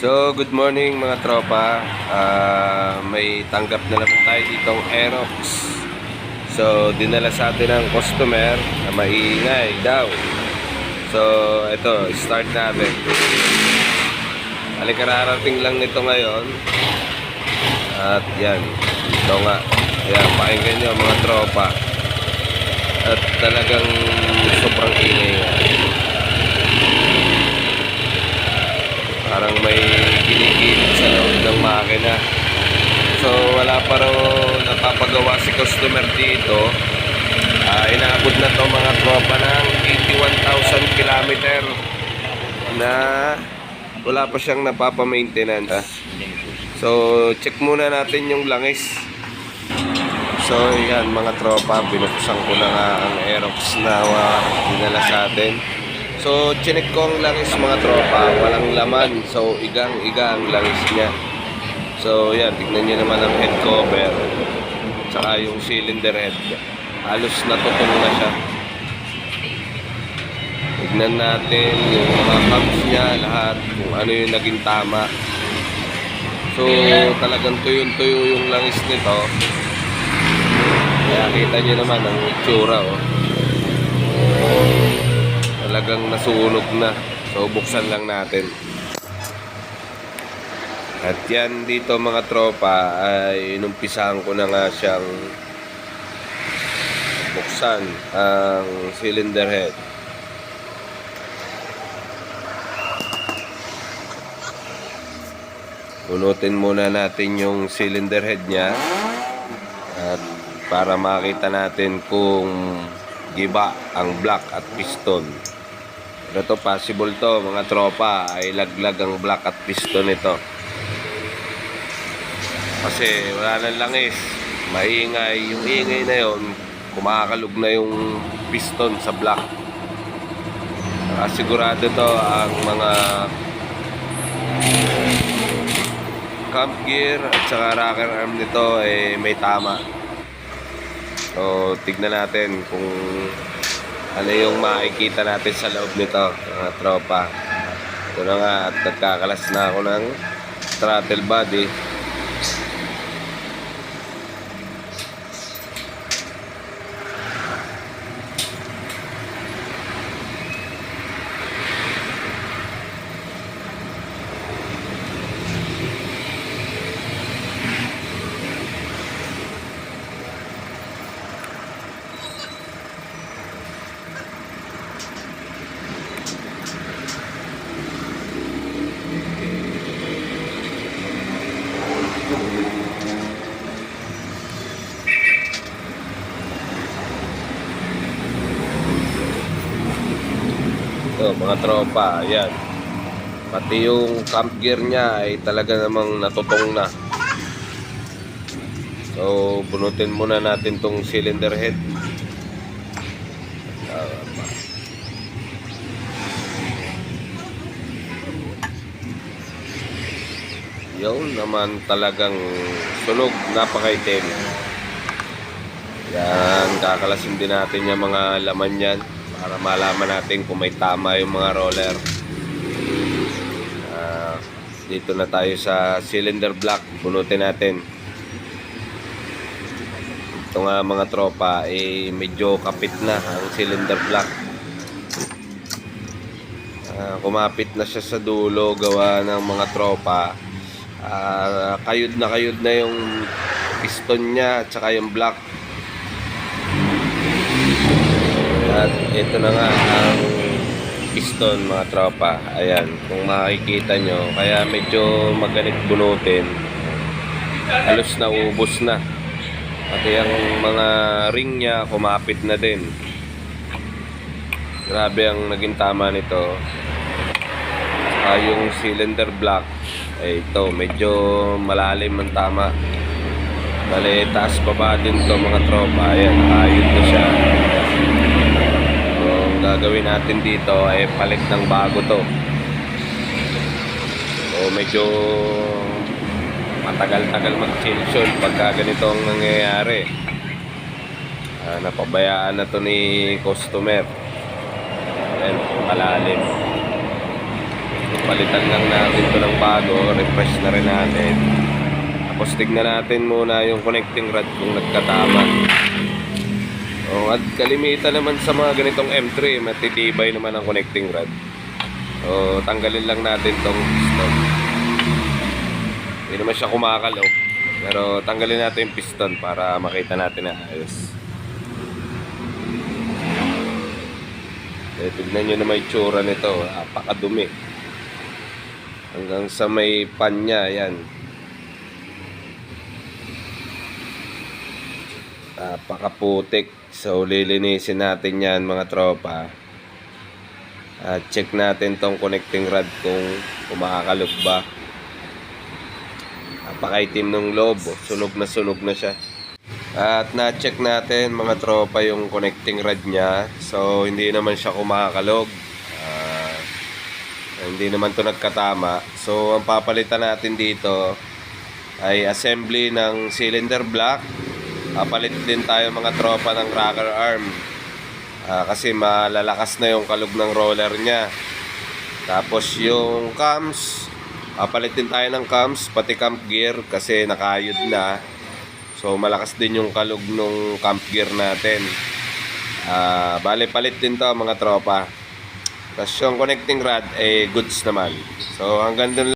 So, good morning mga tropa. May tanggap na naman tayo ditong Aerox. So, dinala sa atin ng customer na maingay daw. So, ito, start natin. Kararating lang nito ngayon. At yan, ito nga. Ayan, pakinggan nyo mga tropa. At talagang sobrang ingay nga. Parang may ginigilit sa loob ng makina. So wala pa raw napapagawa si customer dito. Inaabot na to mga tropa ng 81,000 kilometer na wala pa siyang napapa-maintenance. So check muna natin yung langis. So yan mga tropa, binuksan ko na nga ang Aerox na dinala sa atin. So, chinek ko ang langis mga tropa, walang laman. So, igang-iga ang langis niya. So, yan, tignan niyo naman ang head cover. Tsaka yung cylinder head. Halos natutong na siya. Tignan natin yung mga cams niya, lahat, kung ano yung naging tama. So, talagang tuyo-tuyo yung langis nito. Kaya kita niyo naman ang itsura, oh. Talagang nasunog na. So buksan lang natin. At yan dito mga tropa ay inumpisahan ko na nga siyang buksan ang cylinder head. Bunutin muna natin yung cylinder head niya at para makita natin kung giba ang block at piston. Pero to possible to mga tropa ay laglag ang block at piston nito. Kasi wala nang langis, maingay, yung ingay na yon, kumakalog na yung piston sa block. Sigurado to ang mga cam gear at saka rocker arm nito ay may tama. So tignan natin kung ano yung makikita natin sa loob nito mga tropa. Ito na nga at nagkakalas na ako ng throttle body. Ito mga tropa, ayan. Pati yung camp gear niya ay talaga namang natutong na. So bunutin muna natin tong cylinder head. Yun naman talagang sunog, napakaitim. Yan, kakalasin din natin yung mga laman yan para malaman natin kung may tama yung mga roller. Dito na tayo sa cylinder block, bunutin natin. Ito nga mga tropa, medyo kapit na ang cylinder block. Kumapit na siya sa dulo, gawa ng mga tropa. Kayod na yung piston niya at saka yung block. At ito na nga ang piston mga tropa. Ayan, kung makikita nyo, kaya medyo magalit bunutin. Halos naubos na. Pati ang mga ring niya kumapit na din. Grabe ang naging tama nito. Yung cylinder block ito medyo malalim ang tama. Bale taas baba din to mga tropa. Ayan, nakayod na siya. Gagawin natin dito ay palit ng bago to. So medyo matagal-tagal mag-change pagka ganito ang nangyayari. Napabayaan na to ni customer. Ayan, malalim. Palitan lang natin to ng bago, refresh na rin natin. Tapos tignan natin muna yung connecting rod kung nagkatama. At kalimitan naman sa mga ganitong M3, matitibay naman ang connecting rod. Tanggalin lang natin tong piston. Hindi naman siya kumakalaw, pero tanggalin natin yung piston para makita natin na ayos. Tignan nyo naman yung tsura nito, napakadumi. Hanggang sa may pan niya, yan. Napakaputik. So lilinisin natin yan mga tropa. At check natin tong connecting rod kung kumakalog ba. Napakaitim ng loob, sunog na siya. At na-check natin mga tropa yung connecting rod niya. So hindi naman siya kumakalog. Hindi naman to nagkatama. So ang papalitan natin dito ay assembly ng cylinder block. Papalit din tayo mga tropa ng rocker arm. Kasi malalakas na yung kalog ng roller niya. Tapos yung cams, papalit din tayo ng cams, pati cam gear kasi nakayod na. So malakas din yung kalog ng cam gear natin. Bale palit din to mga tropa. Tapos yung connecting rod goods naman. So hanggang dun